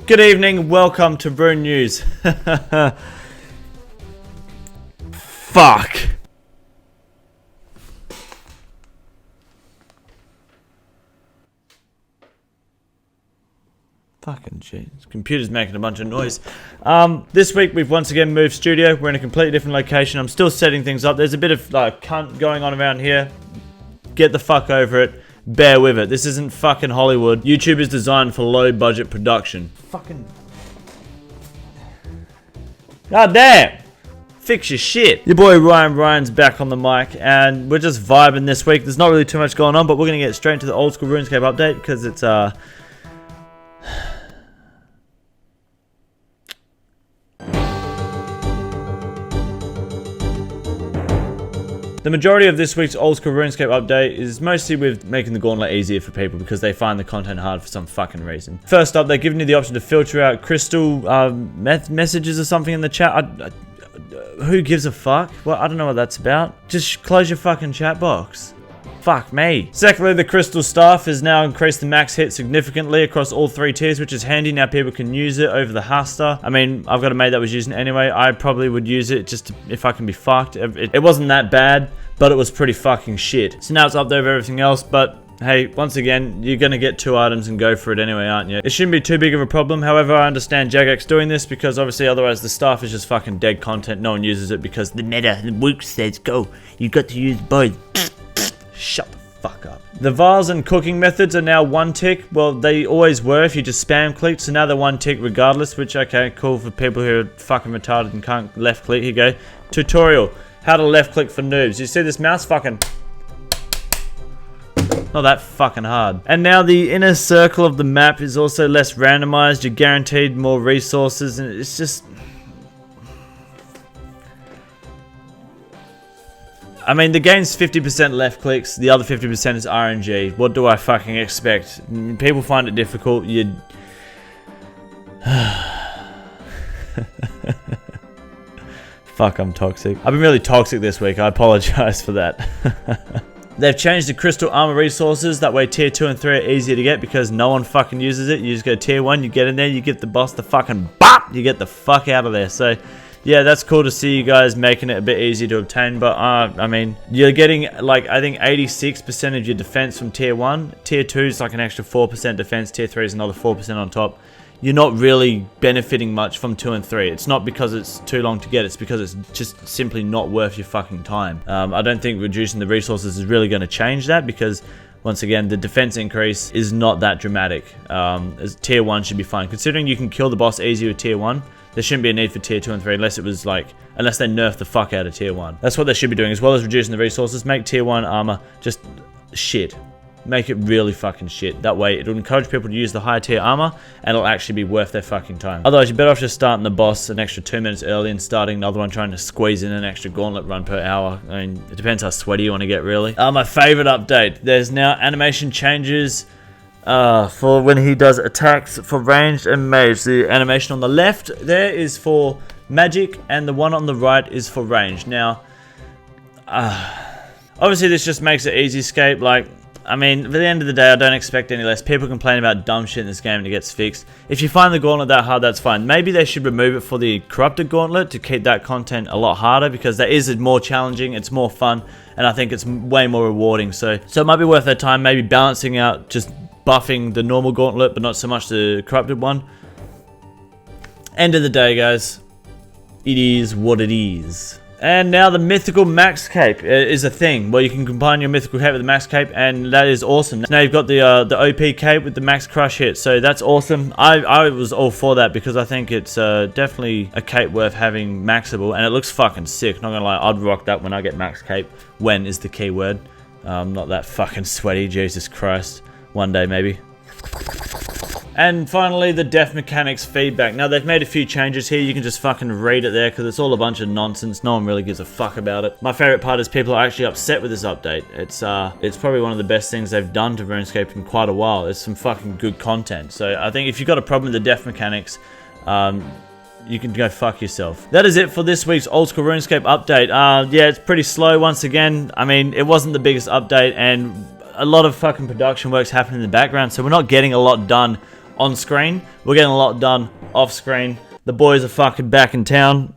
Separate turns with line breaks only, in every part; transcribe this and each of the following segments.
Good evening, welcome to RuneNews. Fuck. Fucking shit. Computer's making a bunch of noise. This week we've once again moved studio. We're in a completely different location. I'm still setting things up. There's a bit of cunt going on around here. Get the fuck over it. Bear with it. This isn't fucking Hollywood. YouTube is designed for low budget production. Fucking... God damn! Fix your shit. Your boy Ryan's back on the mic, and we're just vibing this week. There's not really too much going on, but we're gonna get straight into the old school RuneScape update because it's The majority of this week's old school RuneScape update is mostly with making the Gauntlet easier for people because they find the content hard for some fucking reason. First up, they're giving you the option to filter out crystal messages or something in the chat. Who gives a fuck? Well, I don't know what that's about. Just close your fucking chat box. Fuck me. Secondly, the crystal staff has now increased the max hit significantly across all 3 tiers, which is handy. Now people can use it over the Hasta. I mean, I've got a mate that was using it anyway. I probably would use it just if I can be fucked. It wasn't that bad, but it was pretty fucking shit. So now it's up there with everything else, but hey, once again, you're gonna get 2 items and go for it anyway, aren't you? It shouldn't be too big of a problem. However, I understand Jagex doing this because obviously otherwise the staff is just fucking dead content. No one uses it because the meta, the Wook says, go, you got to use both. Shut the fuck up. The vials and cooking methods are now 1 tick. Well, they always were if you just spam clicked, so now they're 1 tick regardless, which, okay, cool for people who are fucking retarded and can't left click. Here you go. Tutorial. How to left click for noobs. You see this mouse fucking... Not that fucking hard. And now the inner circle of the map is also less randomized. You're guaranteed more resources, and it's just... I mean, the game's 50% left clicks, the other 50% is RNG. What do I fucking expect? People find it difficult, you... Fuck, I'm toxic. I've been really toxic this week, I apologize for that. They've changed the crystal armor resources, that way tier 2 and 3 are easier to get because no one fucking uses it. You just go tier 1, you get in there, you give the boss the fucking BOP! You get the fuck out of there, so... Yeah, that's cool to see you guys making it a bit easier to obtain, but I mean, you're getting like, I think 86% of your defense from tier 1. Tier 2 is like an extra 4% defense, tier 3 is another 4% on top. You're not really benefiting much from 2 and 3. It's not because it's too long to get, it's because it's just simply not worth your fucking time. I don't think reducing the resources is really going to change that because, once again, the defense increase is not that dramatic. As tier 1 should be fine. Considering you can kill the boss easy with tier 1, there shouldn't be a need for tier 2 and 3 unless it was like, unless they nerf the fuck out of tier 1. That's what they should be doing, as well as reducing the resources. Make tier 1 armor just shit. Make it really fucking shit. That way it'll encourage people to use the higher tier armor and it'll actually be worth their fucking time. Otherwise, you're better off just starting the boss an extra 2 minutes early and starting another one trying to squeeze in an extra gauntlet run per hour. I mean, it depends how sweaty you want to get, really. My favorite update. There's now animation changes for when he does attacks for ranged and mage. The animation on the left there is for magic and the one on the right is for range. Now, obviously this just makes it easy escape. Like, I mean, at the end of the day, I don't expect any less. People complain about dumb shit in this game and it gets fixed. If you find the gauntlet that hard, that's fine. Maybe they should remove it for the corrupted gauntlet to keep that content a lot harder because that is more challenging, it's more fun, and I think it's way more rewarding. So it might be worth their time, maybe balancing out just buffing the normal gauntlet, but not so much the corrupted one. End of the day, guys. It is what it is. And now the mythical max cape is a thing where you can combine your mythical cape with the max cape, and that is awesome. Now you've got the OP cape with the max crush hit, so that's awesome. I was all for that because I think it's definitely a cape worth having maxable, and it looks fucking sick. Not gonna lie, I'd rock that when I get max cape. When is the key word. Not that fucking sweaty, Jesus Christ. One day maybe. And finally, the death mechanics feedback. Now, they've made a few changes here. You can just fucking read it there because it's all a bunch of nonsense. No one really gives a fuck about it. My favorite part is people are actually upset with this update. It's probably one of the best things they've done to RuneScape in quite a while. It's some fucking good content. So I think if you've got a problem with the death mechanics, you can go fuck yourself. That is it for this week's old school RuneScape update. Yeah, it's pretty slow once again. I mean, it wasn't the biggest update and a lot of fucking production work's happening in the background, so we're not getting a lot done on screen. We're getting a lot done off screen. The boys are fucking back in town.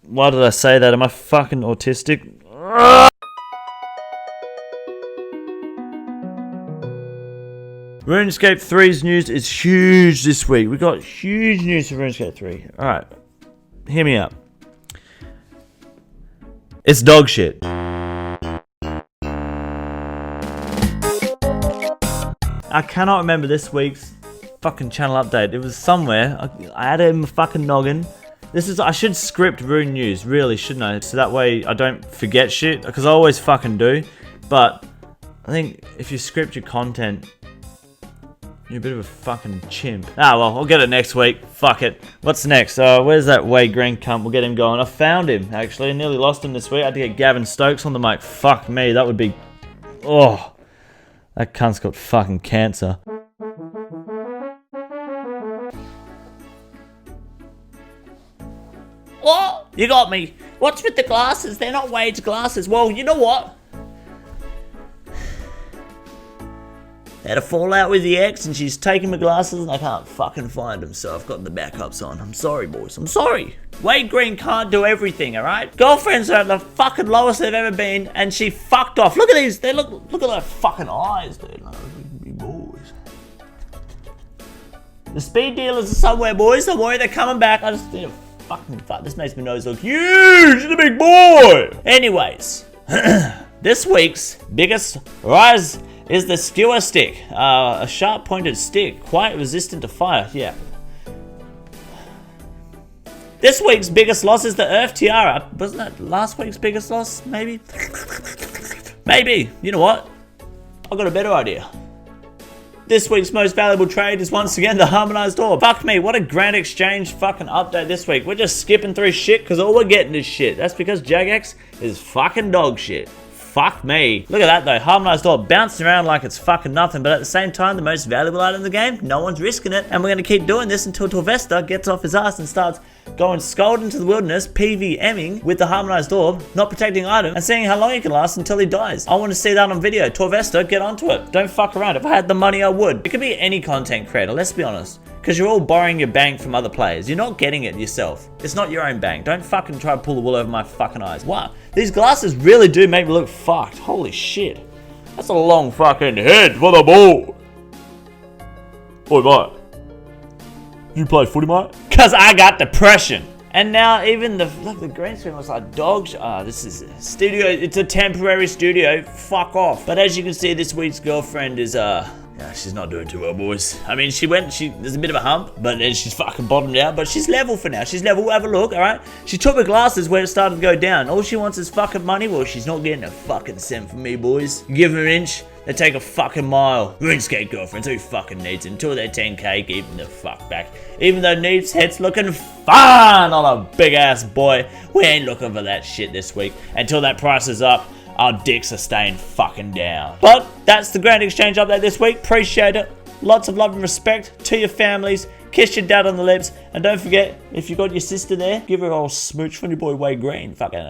Why did I say that? Am I fucking autistic? RuneScape 3's news is huge this week. We got huge news for RuneScape 3. Alright, hear me out. It's dog shit. I cannot remember this week's fucking channel update. It was somewhere. I had it in my fucking noggin. I should script RuneNews, really, shouldn't I? So that way I don't forget shit, because I always fucking do. But I think if you script your content, you're a bit of a fucking chimp. Ah, well, I'll get it next week. Fuck it. What's next? Where's that Wade Green cunt? We'll get him going. I found him, actually. I nearly lost him this week. I had to get Gavin Stokes on the mic. Fuck me. That would be... Oh. That cunt's got fucking cancer.
What? You got me. What's with the glasses? They're not Wade's glasses. Well, you know what? Had a fallout with the ex and she's taking my glasses and I can't fucking find them, so I've got the backups on. I'm sorry, boys. I'm sorry. Wade Green can't do everything, alright? Girlfriends are at the fucking lowest they've ever been and she fucked off. Look at these. They look at their fucking eyes, dude. No, boys. The speed dealers are somewhere, boys. Don't worry, they're coming back. I just need a fucking fuck. This makes my nose look huge. It's a big boy. Anyways, this week's biggest rise is the skewer stick, a sharp-pointed stick, quite resistant to fire. Yeah. This week's biggest loss is the Earth Tiara. Wasn't that last week's biggest loss? Maybe. Maybe. You know what? I got a better idea. This week's most valuable trade is once again the harmonized door. Fuck me, what a grand exchange fucking update this week. We're just skipping through shit because all we're getting is shit. That's because Jagex is fucking dog shit. Fuck me. Look at that though, harmonized door bouncing around like it's fucking nothing, but at the same time, the most valuable item in the game, no one's risking it. And we're gonna keep doing this until Torvesta gets off his ass and starts going scolding into the wilderness, PVMing with the harmonized door, not protecting item, and seeing how long he can last until he dies. I want to see that on video. Torvesta, get onto it. Don't fuck around. If I had the money, I would. It could be any content creator, let's be honest. Because you're all borrowing your bank from other players. You're not getting it yourself. It's not your own bank. Don't fucking try to pull the wool over my fucking eyes. Wow. These glasses really do make me look fucked. Holy shit. That's a long fucking head for the ball. Oi, mate. You play footy, mate? Because I got depression. And now even the green screen looks like dog shit. This is a studio. It's a temporary studio. Fuck off. But as you can see, this week's girlfriend is, yeah, she's not doing too well, boys. I mean, there's a bit of a hump, but then she's fucking bottomed out. But she's level for now. She's level. Have a look, alright? She took her glasses where it started to go down. All she wants is fucking money. Well, she's not getting a fucking cent from me, boys. Give her an inch, they take a fucking mile. RuneScape girlfriends, who fucking needs it? Until they're 10k, keep them the fuck back. Even though Neve's head's looking fine on a big ass boy, we ain't looking for that shit this week. Until that price is up, our dicks are staying fucking down. But that's the grand exchange update this week. Appreciate it. Lots of love and respect to your families. Kiss your dad on the lips. And don't forget, if you got your sister there, give her a old smooch from your boy Wade Green. Fucking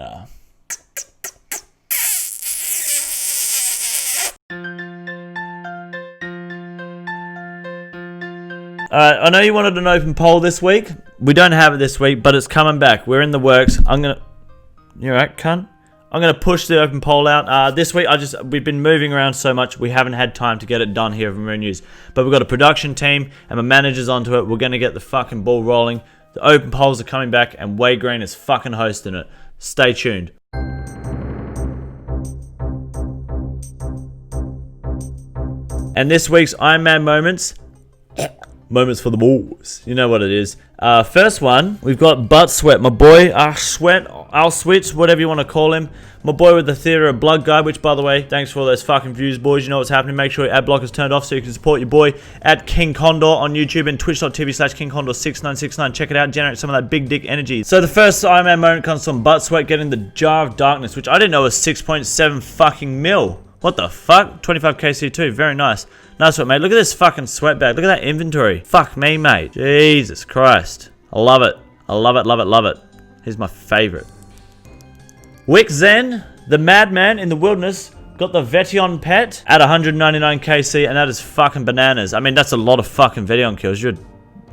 Alright, I know you wanted an open poll this week. We don't have it this week, but it's coming back. We're in the works. You alright, cunt? I'm going to push the open poll out. This week, we've been moving around so much, we haven't had time to get it done here from RuneNews. But we've got a production team, and my manager's onto it. We're going to get the fucking ball rolling. The open polls are coming back, and Wade Green is fucking hosting it. Stay tuned. And this week's Iron Man moments. Moments for the balls. You know what it is. First one, we've got Butt Sweat. My boy, I'll switch, whatever you want to call him. My boy with the Theatre of Blood guy, which, by the way, thanks for all those fucking views, boys. You know what's happening. Make sure your ad block is turned off so you can support your boy at King Condor on YouTube and twitch.tv/KingCondor6969. Check it out. Generate some of that big dick energy. So the first Iron Man moment comes from Butt Sweat getting the Jar of Darkness, which I didn't know was 6.7 fucking mil. What the fuck? 25k C2. Very nice. Nice one, mate. Look at this fucking sweat bag. Look at that inventory. Fuck me, mate. Jesus Christ. I love it. I love it, love it, love it. He's my favorite. Wick Zen, the madman in the wilderness,
Got the Vetion pet at 199 KC, and that is fucking bananas. I mean, that's a lot of fucking Vetion kills.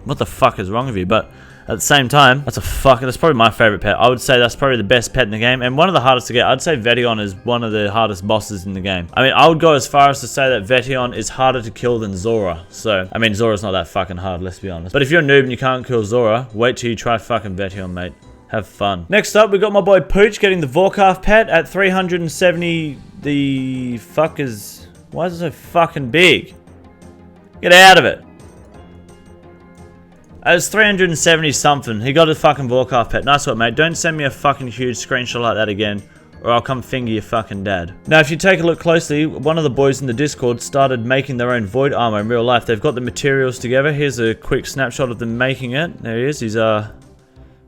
What the fuck is wrong with you? But at the same time, that's probably my favorite pet. I would say that's probably the best pet in the game, and one of the hardest to get. I'd say Vetion is one of the hardest bosses in the game. I mean, I would go as far as to say that Vetion is harder to kill than Zora. So, I mean, Zora's not that fucking hard, let's be honest. But if you're a noob and you can't kill Zora, wait till you try fucking Vetion, mate. Have fun. Next up, we got my boy Pooch getting the Vorkaf pet at 370. The fuck is... Why is it so fucking big? Get out of it. It's 370 something. He got a fucking Vorkaf pet. Nice work, mate. Don't send me a fucking huge screenshot like that again, or I'll come finger your fucking dad. Now, if you take a look closely, one of the boys in the Discord started making their own Void armor in real life. They've got the materials together. Here's a quick snapshot of them making it. There he is. He's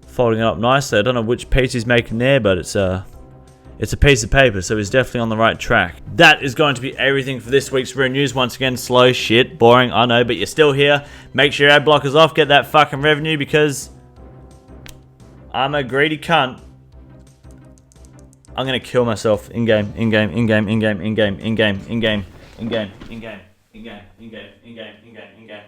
folding it up nicely. I don't know which piece he's making there, but it's a piece of paper, so he's definitely on the right track. That is going to be everything for this week's RuneNews. Once again, slow shit, boring, I know, but you're still here. Make sure your ad blockers off, get that fucking revenue, because I'm a greedy cunt. I'm gonna kill myself in-game, in-game, in-game, in-game, in-game, in-game, in-game, in-game, in-game, in-game, in-game, in-game, in-game, in-game.